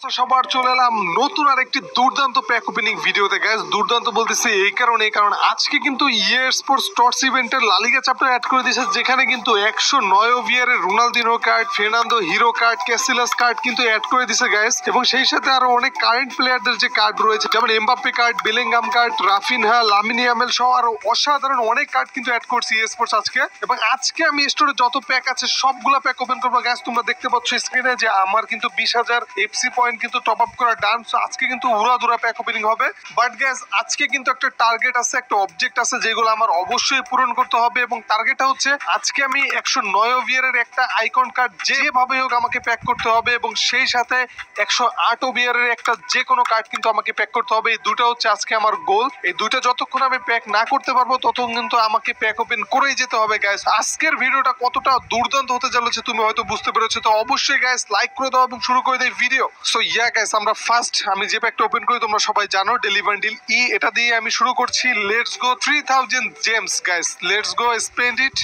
সবার চলে এলাম নতুন আরেকটি দুর্দান্ত প্যাক ওপেনিং ভিডিওতে গাইস। দুর্দান্ত বলতেছি এই কারণ আজকে কিন্তু ইয়ে স্পোর্টস টর্চ ইভেন্টের লালিগা চ্যাপ্টার অ্যাড করে দিয়েছে, যেখানে কিন্তু 109 ওভিয়ারের Ronaldinho card, Fernando hero card, Casillas card কিন্তু অ্যাড করে দিয়েছে গাইস। এবং সেই সাথে আরো অনেক কারেন্ট প্লেয়ারদের যে কার্ড রয়েছে, যেমন Mbappe card, Bellingham card, Raphinha, Lamine Yamal সহ আরো অসাধারণ অনেক কার্ড কিন্তু অ্যাড করছে ইয়ে স্পোর্টস আজকে। এবং আজকে আমি স্টোরে যত প্যাক আছে সবগুলা প্যাক ওপেন করবো গাইস। তোমরা দেখতে পাচ্ছ স্ক্রিনে যে আমার কিন্তু 20,000 এফসি পয়েন্ট কিন্তু টপ আপ করা ডান। আজকে কিন্তু উড়াধুরা প্যাক ওপেনিং হবে, বাট গাইস আজকে কিন্তু একটা টার্গেট আছে, একটা অবজেক্ট আছে যেগুলো আমার অবশ্যই পূরণ করতে হবে। এবং টার্গেটটা হচ্ছে আজকে আমি 109 ওভিয়ারের একটা আইকন কার্ড যেভাবে হোক আমাকে প্যাক করতে হবে, এবং সেই সাথে 108 ওভিয়ারের একটা যে কোনো কার্ড কিন্তু আমাকে প্যাক করতে হবে। এই দুটো হচ্ছে আজকে আমার গোল। এই দুটো যতক্ষণ আমি প্যাক না করতে পারবো ততক্ষণ কিন্তু আমাকে প্যাক ওপেন করেই যেতে হবে গাইস। আজকের ভিডিওটা কতটা দুর্দান্ত হতে চলেছে তুমি হয়তো বুঝতে পেরেছো, তো অবশ্যই গাইস লাইক করে দাও এবং শুরু করে দেই ভিডিও। সো ইয়া গাইস, আমরা ফার্স্ট আমি যে প্যাকটা ওপেন করি তোমরা সবাই জানো, ডেলি বান্ডিল ই, এটা দিয়ে আমি শুরু করছি। Let's go 3000 gems guys, let's go spend it.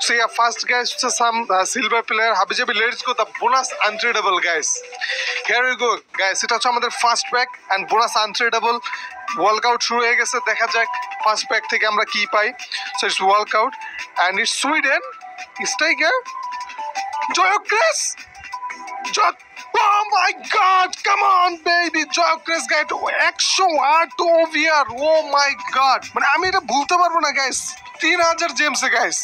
So yeah, first guys, some silver player Habijabi. Let's go the bonus untradeable guys. Here we go guys. এটা হচ্ছে আমাদের first pack and bonus untradeable. Workout শুরু হয়ে গেছে, দেখা যাক first pack থেকে আমরা কি পাই। So it's workout and it's Sweden striker Gyokeres. Oh my god, come on baby, Gyokeres গাইড 108 ওভিআর। ও মাই গড, মানে আমি এটা ভুলতে পারবো না গাইস। 3000 জেমস গাইস,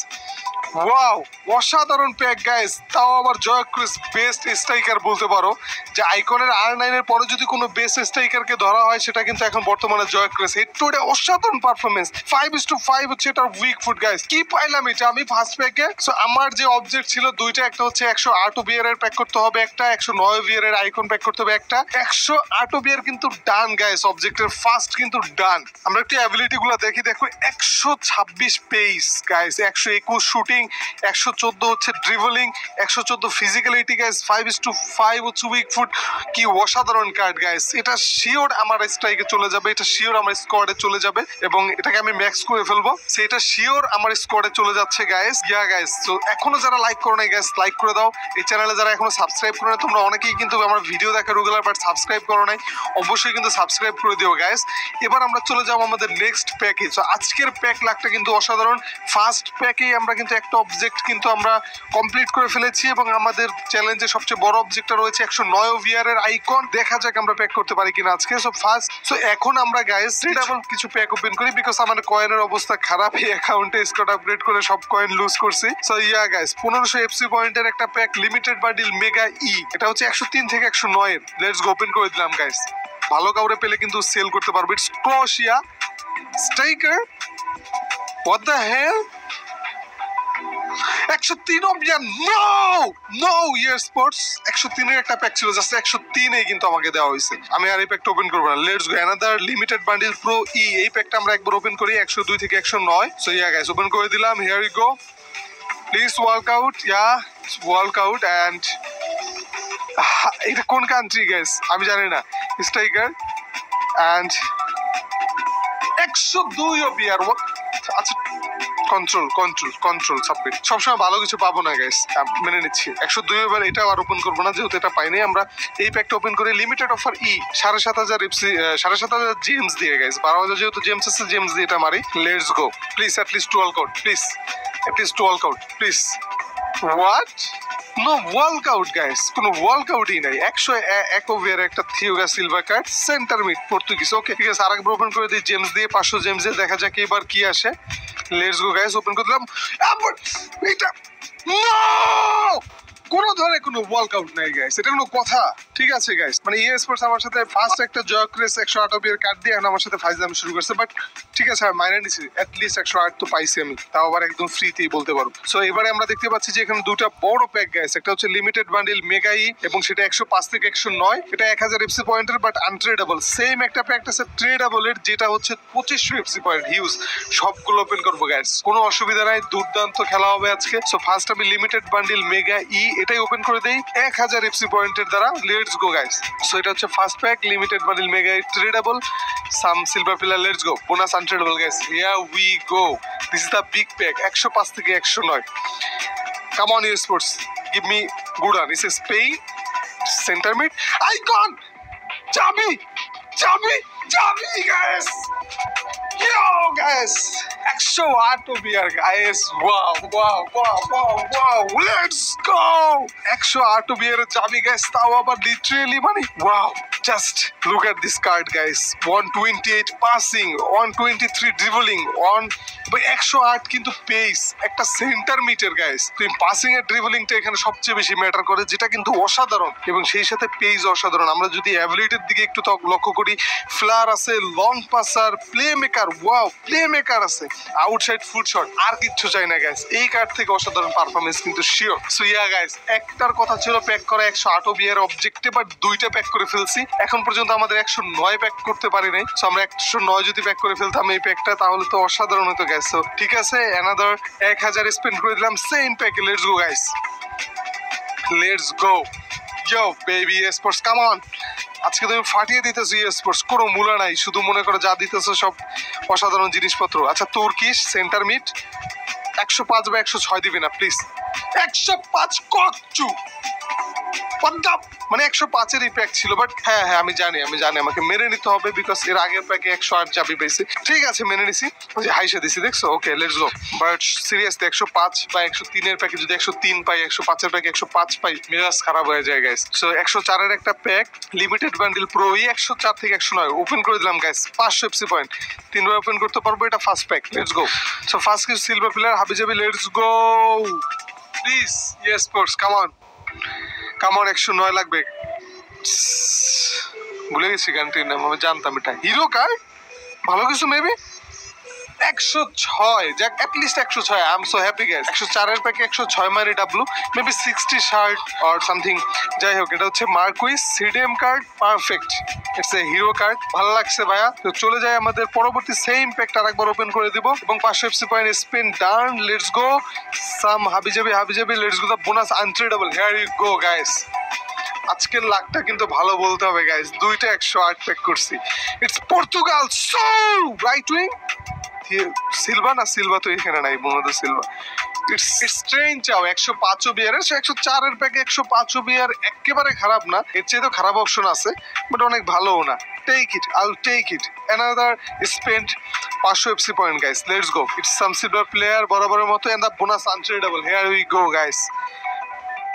ওয়াও অসাধারণ প্যাক গাইস। তাও আবার জয়ক্রিস বেস্ট স্ট্রাইকার বলতে পারো, যে আইকনের R9 এর পরে যদি কোনো বেস্ট স্ট্রাইকারকে ধরা হয় সেটা কিন্তু এখন বর্তমানে জয়ক্রিস। একটু এটা অসাধারণ পারফরমেন্স, 5:5 হচ্ছে এটার উইক ফুট গাইস। কি পাইলাম এটা আমি ফার্স্ট প্যাকে? সো আমার যে অবজেক্ট ছিল দুইটা, একটা হচ্ছে 108 ওভিআর এর প্যাক করতে হবে, একটা 109 ওভিআর এর আইকন প্যাক করতে হবে, একটা 108 ওভিআর কিন্তু ডান গাইস, অবজেক্টের ফার্স্ট কিন্তু ডান। আমরা একটু অ্যাবিলিটি গুলো দেখি, দেখো 126 পেস গাইস, 121 শুটিং, 114 হচ্ছে ড্রিবলিং, 114 ফিজিক্যালিটি গাইস, 5:5 হচ্ছে উইক ফুট। কি অসাধারণ কার্ড গাইস। এটা শিওর আমার স্ট্রাইকে চলে যাবে, এটা শিওর আমার স্কোয়াডে চলে যাবে, এবং এটাকে আমি ম্যাক্স করে ফেলবো। সেটা শিওর আমার স্কোয়াডে চলে যাচ্ছে গাইস। ইয়া গাইস, তো এখনো যারা লাইক করো নাই গাইস লাইক করে দাও। এই চ্যানেলে যারা এখনো সাবস্ক্রাইব করো নাই, তোমরা অনেকেই কিন্তু আমার ভিডিও দেখা রেগুলার বাট সাবস্ক্রাইব করো নাই, অবশ্যই কিন্তু সাবস্ক্রাইব করে দিও গাইস। এবার আমরা চলে যাবো আমাদের নেক্সট প্যাকে। তো আজকের প্যাক লাকটা কিন্তু অসাধারণ। ফার্স্ট প্যাকেই আমরা কিন্তু একটা অবজেক্ট কিন্তু আমরা কমপ্লিট করে ফেলেছি, এবং আমাদের চ্যালেঞ্জের সবচেয়ে বড় অবজেক্টটা রয়েছে 109 ওভিআর এর আইকন। দেখা যাক আমরা প্যাক করতে পারি কিনা আজকে। সো এখন আমরা গাইস ট্রেডেবল কিছু প্যাক ওপেন করি, বিকজ আমার কয়েনের অবস্থা খারাপ। এই অ্যাকাউন্টে স্কোয়াড আপগ্রেড করে সব কয়েন লুজ করছি। সো ইয়া গাইস, 1500 এফসি পয়েন্টের একটা প্যাক, লিমিটেড বান্ডিল মেগা ই, এটা হচ্ছে 103 থেকে 109 এর। লেটস গো, ওপেন করে দিলাম গাইস। ভালো কাউরে পেলে কিন্তু সেল করতে পারবো। It's Croatia striker, what the hell, 103 OVR. No EA sports 103 এর একটা প্যাক ছিল, জাস্ট 103 এই কিন্তু আমাকে দেওয়া হয়েছে। আমি আর এই প্যাকটা ওপেন করবো না। Let's go another limited bundle pro ই। এই প্যাকটা আমরা একবার ওপেন করি, 102 থেকে 109। সো ইয়া গাইস, ওপেন করে দিলাম। Here we go, please workout. Yeah workout and এটা কোন কান্ট্রি গাইস আমি জানি না। Striker and 102 OVR. আচ্ছা, কন্ট্রোল সাবমিট। সবসময় ভালো কিছু পাবো না গাইস, মেনে নিচ্ছি। 102 এবার এটা আর ওপেন করবো না, যেহেতু এটা পাইনি। আমরা এই প্যাকটা ওপেন করি, লিমিটেড অফার ই, 7,500 এফসি, 7,500 জেমস দিয়ে গাইস। 12,000 যেহেতু জেমস আছে, জেমস দিয়ে এটা মারি। Let's go, please at least workout, please at least workout please. What? No workout guys, কোনো ওয়ার্কআউটই নাই। 101 ওভিআর একটা Thiago silver card, centre mid Portuguese. Okay ঠিক আছে, আরেকবার ওপেন করে দিই জেমস দিয়ে, 500 জেমস দিয়ে। দেখা যাক এবার কি আসে। লেটস গো গাইস, ওপেন করে দিলাম। এটা কোনো ধরনের কোনো ওয়ার্কআউট নাই গাইস, এটা কোনো কথা? ঠিক আছে গাইস, মানে ইয়ে স্পোর্টস আমার সাথে ফার্স্ট একটা জয়ক্রেস 108 ওভিআর কার্ড দিয়ে এখন আমার সাথে ফাইজলামি শুরু করছে, বাট ঠিক আছে আমি মাইনে নিছি। অ্যাটলিস্ট 108 তো পাইছি আমি, তাও আবার একদম ফ্রিতেই বলতে পারো। সো এবারে আমরা দেখতে পাচ্ছি যে এখানে দুটা বড় প্যাক গাইস। একটা হচ্ছে লিমিটেড বান্ডিল মেগা ই, এবং সেটা 105 থেকে 109। এটা 1000 এফসি পয়েন্টের, বাট আনট্রেডেবল। সেম একটা প্যাক আছে ট্রেডেবল এর, যেটা হচ্ছে 2500 এফসি পয়েন্ট। হিউজ। সবগুলো ওপেন করবো গাইস, কোনো অসুবিধা নাই, দুর্দান্ত খেলা হবে আজকে। সো ফার্স্ট আমি লিমিটেড বান্ডিল মেগা ই এটাই ওপেন করে দেই 1000 এফসি পয়েন্টের দ্বারা। Let's go guys. সো এটা হচ্ছে first pack, limited bundle mega E, tradable, some silver pillar. Let's go, bonus untradable guys. Here we go, this is the big pack, 105 থেকে 109। Come on you sports, give me good on. This is Spain, center mid icon চাবি চাবি চাবি guys Yo guys, 108 OVR guys. Wow, wow, wow, wow, wow. Let's go. 108 OVR চাবি guys. তাও আবার literally মানে wow. Just look at this card guys. 128 passing, 123 dribbling, 108 কিন্তু pace একটা centre metre guys. তুমি পাসিং এর ড্রিবলিংটা এখানে সবচেয়ে বেশি ম্যাটার করে, যেটা কিন্তু অসাধারণ এবং সেই সাথে পেস অসাধারণ। আমরা যদি অ্যাবিলিটির দিকে একটু লক্ষ্য করি, ফ্লার আছে, long passer, playmaker, wow playmaker আছে, আউটসাইড ফুট শট, আর কিচ্ছু চাই না গাইস। এই কার্ড থেকে অসাধারণ পারফরমেন্স কিন্তু শিওর। সো ইয়া গাইস, একটার কথা ছিল প্যাক করা 108 OVR অবজেক্টিভ, বাট দুইটা প্যাক করে ফেলছি। এখন পর্যন্ত আমাদের 109 প্যাক করতে পারি নাই। সো আমরা 109 যদি প্যাক করে ফেলতাম এই প্যাকটা, তাহলে তো অসাধারণ হতো গাইস। সো ঠিক আছে, অ্যানাদার 1000 স্পেন্ড করে দিলাম সেম প্যাকে। Let's go guys, let's go. Yo baby sports, come on. আজকে তুমি ফাটিয়ে দিতেছো স্পোর্টস, কোনো মূল্য নাই, শুধু মনে করো যা দিতেছো সব অসাধারণ জিনিসপত্র। আচ্ছা তুর্কিশ সেন্টার মিড 105 বা 106 দিবি না প্লিজ? 105 ককচু পাঞ্জাব, মানে 105-এরই প্যাক ছিল, বাট হ্যাঁ হ্যাঁ আমি জানি আমাকে মেনে নিতে হবে, বিকজ এর আগের প্যাকে 108 চাবি পেয়েছি। ঠিক আছে মেনে নিছি, হাইসা দিছি, দেখছো? Okay let's go. But seriously 105 বা 103-এর প্যাকে যদি 103 পাই, 105-এর প্যাকে 105 পাই, মেজাজ খারাপ হয়ে যায় গাইস। সো 104-এর একটা প্যাক লিমিটেড বান্ডিল প্রো, 104 থেকে 109 ওপেন করে দিলাম গাইস। 500 এফসি পয়েন্ট 3 বার ওপেন করতে পারবো, এটা first pack. Let's go. So first কিছু সিলভার প্লেয়ার হাবিজাবি, let's go please. Yes sports, come on come on. 109 লাগবে, ভুলে গেছি গানটির নাম, আমি জানতাম এটা। হিরো কার্ড ভালো কিছু মেবি 106, যাক at least 106। I am so happy guys. 104-এর প্যাকে 106 মারি W, maybe 60 shirt or something. যাই হোক, এটা হচ্ছে Marquinhos CDM card, perfect, it's a hero card. ভালো লাগছে ভাইয়া। তো চলে যাই আমাদের পরবর্তী সেম প্যাকটা আরেকবার ওপেন করে দিব এবং 500 FC point spend done. Let's go some হাবিজাবি, let's go the bonus untradeable. Here you go guys. আজকের লাখটা কিন্তু ভালো বলতে হবে গাইস, দুইটা 108 প্যাক করছি। It's Portugal, so right wing Silva, না সিলভা তো এখানে নাই, বোনাদো সিলভা। It's strange. চাও 105 OVR, 104-এর প্যাকে 105 OVR একেবারে খারাপ না, এর চেয়ে তো খারাপ অপশন আছে, বাট অনেক ভালোও না। Take it, I'll take it. Another spent 500 FC point guys. Let's go. It's some silver player বরাবরের মতো, and the bonus untradeable. Here we go guys.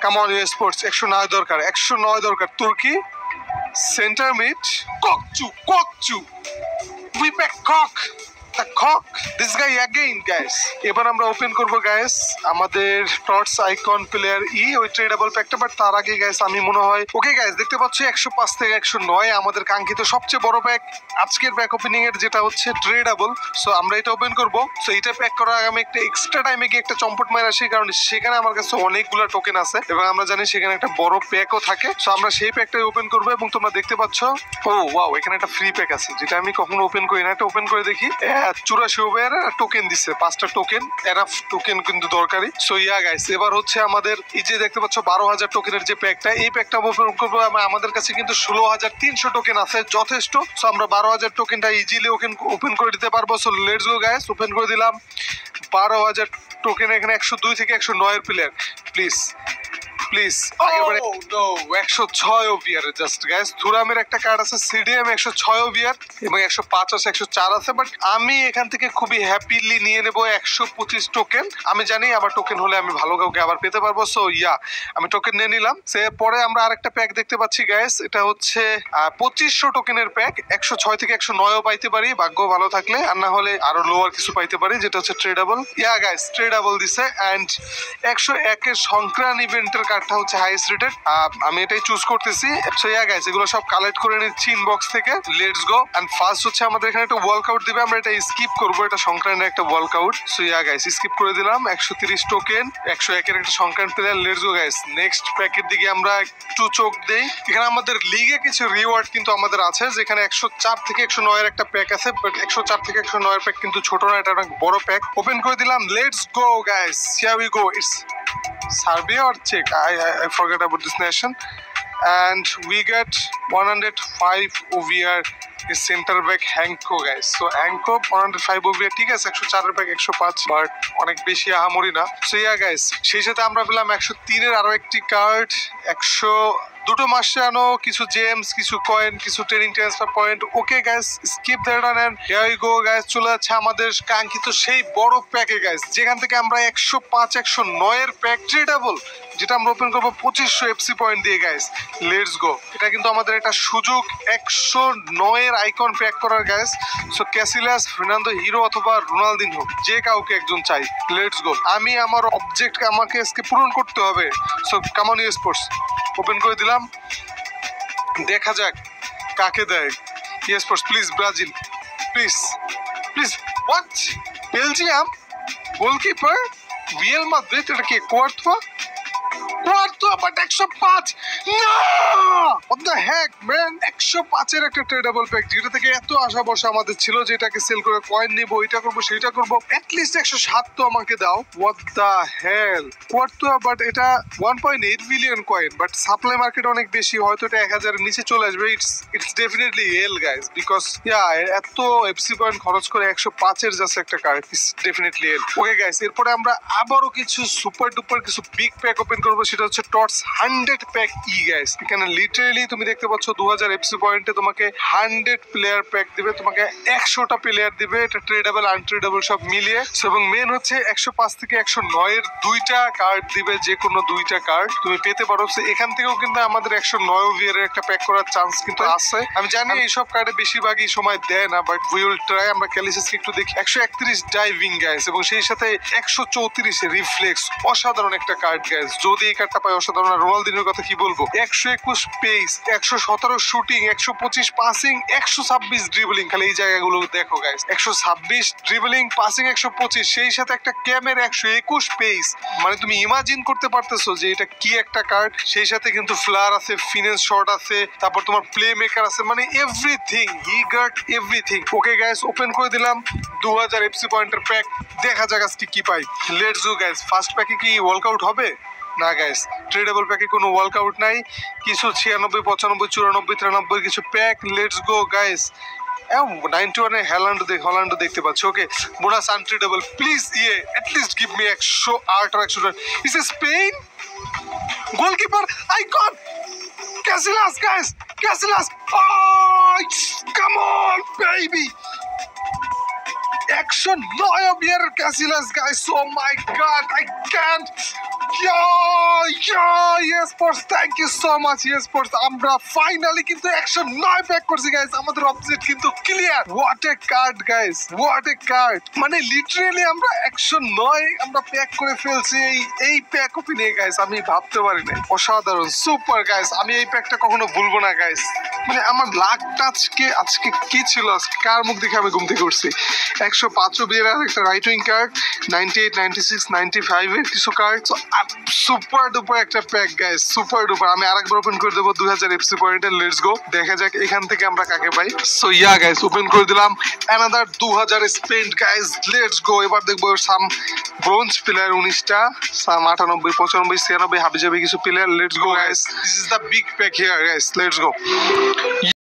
Come on US Sports, 109 দরকার, 109 দরকার। তুর্কি centre mid Kokcu we back cock the cock this guy again guys. এবার আমরা open করব guys আমাদের torch icon player ওই ট্রেডেবল প্যাকটা, বাট তার আগে গাইস আমি মনে হয় ওকে গাইস দেখতে পাচ্ছি 105 থেকে 109 আমাদের কাঙ্ক্ষিত সবচেয়ে বড় প্যাক আজকের প্যাক ওপেনিং এর, যেটা হচ্ছে ট্রেডেবল। সো আমরা এটা ওপেন করব। সো এটা প্যাক করার আগে আমি একটা এক্সট্রা টাইমে গিয়ে একটা চম্পট মারা আসি, কারণ সেখানে আমার কাছে অনেকগুলো টোকেন আছে এবং আমরা জানি সেখানে একটা বড় প্যাকও থাকে। সো আমরা সেই প্যাকটাই ওপেন করবো এবং তোমরা দেখতে পাচ্ছ ও ওয়াও এখানে একটা ফ্রি প্যাক আছে, যেটা আমি কখনো ওপেন করি না। এটা ওপেন করে দেখি 84 ওভারে টোকেন দিচ্ছে, 5টা টোকেন, এরা টোকেন কিন্তু দরকারি। সো ইয়া গাইস, এবার হচ্ছে আমাদের এই যে দেখতে পাচ্ছ 12,000 টোকেনের যে প্যাকটা, এই প্যাকটা ওপেন করবো। আমাদের কাছে কিন্তু 16,300 টোকেন আছে, যথেষ্ট। সো আমরা 12,000 টোকেনটা ইজিলি ওপেন করে দিতে পারবো। So let's go guys, open করে দিলাম 12,000 টোকেন। এখানে 102 থেকে 109 player, please please. 106 OVR just guys. থুরামের একটা কার্ড আছে সিডিএম 106 OVR এবং 105 আছে, 104 আছে, বাট আমি এখান থেকে খুবই হ্যাপিলি নিয়ে নেব 125 টোকেন। আমি জানি আমার টোকেন হলে আমি ভালো কাউকে আবার পেতে পারবো। সো ইয়া আমি টোকেন নিয়ে নিলাম। সে পরে আমরা আরেকটা প্যাক দেখতে পাচ্ছি গাইস, এটা হচ্ছে 2500 টোকেনের প্যাক। 106 থেকে 109ও পাইতে পারি ভাগ্য ভালো থাকলে, আর না হলে আরো লোয়ার কিছু পাইতে পারি, যেটা হচ্ছে ট্রেডেবল। ইয়া গাইস ট্রেডেবল দিছে। এন্ড 101-এর সংক্রান ইভেন্টের কার্ডটা হচ্ছে হাইয়েস্ট রেটেড, আমি এটাই চুজ করতেছি। সো ইয়া গাইস এগুলো সব কালেক্ট করে নিচ্ছি ইনবক্স থেকে। Let's go. এন্ড ফার্স্ট হচ্ছে আমাদের এখানে একটা ওয়ার্কআউট দিবে, আমরা এটা স্কিপ করবো, এটা সংক্রান্তের একটা workout. So yeah guys skip করে দিলাম। 130 টোকেন, 101-এর একটা সংক্রান্ত player. Let's go guys, next প্যাকের দিকে আমরা একটু চোখ দেই। এখানে আমাদের লিগে কিছু রিওয়ার্ড কিন্তু আমাদের আছে, যেখানে 104 থেকে 109-এর একটা প্যাক আছে, বাট 104 থেকে 109-এর প্যাক কিন্তু ছোট না, এটা অনেক বড় প্যাক। ওপেন করে দিলাম। Let's go guys, here we go. It's Serbia or Czech? I forget about this nation. And we get 105 OVR is center back Hanko guys. So Hanko 105 OVR ঠিক আছে, 104-এর ব্যাক 105, বাট অনেক বেশি আহামরি না। So yeah guys সেই সাথে আমরা পেলাম 103-এর আরো একটি কার্ড, দুটো মাস্টানো, কিছু জেমস, কিছু কয়েন, কিছু training transfer point. Okay guys, skip that and here we go guys. চলে যাচ্ছে আমাদের কাঙ্ক্ষিত সেই বড় প্যাকে গাইস, যেখান থেকে আমরা 105 109 এর প্যাক ট্রেডেবল, যেটা আমরা ওপেন করবো 2500 এফসি পয়েন্ট দিয়ে গাইস। Let's go. এটা কিন্তু আমাদের একটা সুযোগ 109 এর আইকন প্যাক করার guys. So Casillas, Fernando Hierro অথবা রোনালদিনহো, যে কাউকে একজন চাই। লেটস গো। আমি আমার অবজেক্ট আমাকে আজকে পূরণ করতে হবে। So come on sports, open করে দিলাম, দেখা যাক কাকে দেয়। Sports please, Brazil please please. What? Belgium goalkeeper, Real Madrid. এটা কি কোয়ার্তো? বাট 105। না, what the heck man, 105 এর একটা ট্রেডেবল প্যাক, যেটা থেকে এত আশা বর্ষা আমাদের ছিল যে এটাকে সেল করে কয়েন নিব, এটা করব সেটা করব। এট লিস্ট 107 তো আমাকে দাও। what the hell, কোয়ার্তো, বাট এটা 1.8 billion coin, but supply market অনেক বেশি, হয়তো এটা 1000 এর নিচে চলে আসবে। It's definitely L guys, because এত এফসি পয়েন্ট খরচ করে 105 এর জাস্ট একটা card, it's definitely L. Okay guys, এরপরে আমরা আবারও কিছু সুপার ডুপার কিছু বিগ প্যাক ওপেন করবো, সেটা হচ্ছে টর্চ 100 প্যাক ই গাইস। এখানে লিটারেলি তুমি দেখতে পাচ্ছ 2000 এফসি পয়েন্টে তোমাকে 100 প্লেয়ার প্যাক দিবে, তোমাকে 100টা প্লেয়ার দিবে, এটা ট্রেডেবল আনট্রেডেবল সব মিলিয়ে। এবং মেন হচ্ছে 105 থেকে 109 এর 2টা কার্ড দিবে, যে কোনো 2টা কার্ড তুমি পেতে পারো। এখান থেকেও কিন্তু আমাদের 109 ওভিয়ার একটা প্যাক করার চান্স কিন্তু আছে। আমি জানি এইসব কার্ডে বেশিরভাগই সময় দেয় না, বাট উই উইল ট্রাই। আমরা ক্যালিসিসকে একটু দেখি। 131 ডাইভিং গাইস, এবং সেই সাথে 134 রিফ্লেক্স, অসাধারণ একটা কার্ড গাইস। যদি এই কার্ডটা পাই অসাধারণ। রোনালদিনোর কথা কি বলবো, 121 পেস, 117 শুটিং, 125 পাসিং, 126 ড্রিবলিং। খালি এই জায়গাগুলো দেখো গাইস, 126 ড্রিবলিং, পাসিং 125, সেই সাথে একটা ক্যামের 121 পেস। মানে তুমি ইমাজিন করতে পারতেছো যে এটা কি একটা কার্ড। সেই সাথে কিন্তু ফ্লার আছে, ফিনেস শট আছে, তারপর তোমার প্লে মেকার আছে, মানে everything, he got everything. Okay guys, open করে দিলাম 2000 এফসি পয়েন্টের প্যাক, দেখা যাক আজকে কি পাই। Let's go guys. ফার্স্ট প্যাকে কি ওয়ার্কআউট হবে? না গাইস, ট্রেডেবল প্যাকে কোনো ওয়ার্কআউট নাই। কিছু 96 95 94 93 কিছু প্যাক। Let's go guys. 91 এ হল্যান্ড দেখতে পাচ্ছি। Okay, bonus untradeable please, at least give me 108 আর 110। ইস Spain goalkeeper icon Casillas guys, Casillas. Come on baby, 109 of year Casillas guys. Oh my god, I can't. Yes boss, thank you so much. Yes boss, আমরা finally কিন্তু 109 pack করছি guys. আমাদের object কিন্তু clear. What a card guys, what a card. মানে literally আমরা 109 আমরা pack করে ফেলছি এই প্যাক ওপেনে গাইস। আমি ভাবতে পারি না, অসাধারণ, সুপার গাইস। আমি এই প্যাকটা কখনো ভুলবো না গাইস। মানে আমার লাকটা আজকে কি ছিল, কার মুখ দেখে আমি ঘুম থেকে উঠছি। 105 বিয়ের একটা রাইট উইং কার্ড, 98 96 95 এর কিছু কার্ড। সুপার ডুপার একটা প্যাক গাইস, সুপার ডুপার। আমি আরেকবার ওপেন করে দেবো 2000 এফসি পয়েন্টের। লেটস গো, দেখা যাক এখান থেকে আমরা কাকে পাই। সো গাইস, ওপেন করে দিলাম অ্যানাদার 2000 স্পেন্ট গাইস। লেটস গো। এবার দেখবো সাম ব্রোঞ্জ প্লেয়ার 19টা, সাম 98 95 96 হাবিজাবি কিছু player. Let's go guys, this is the big pack here guys. Let's go.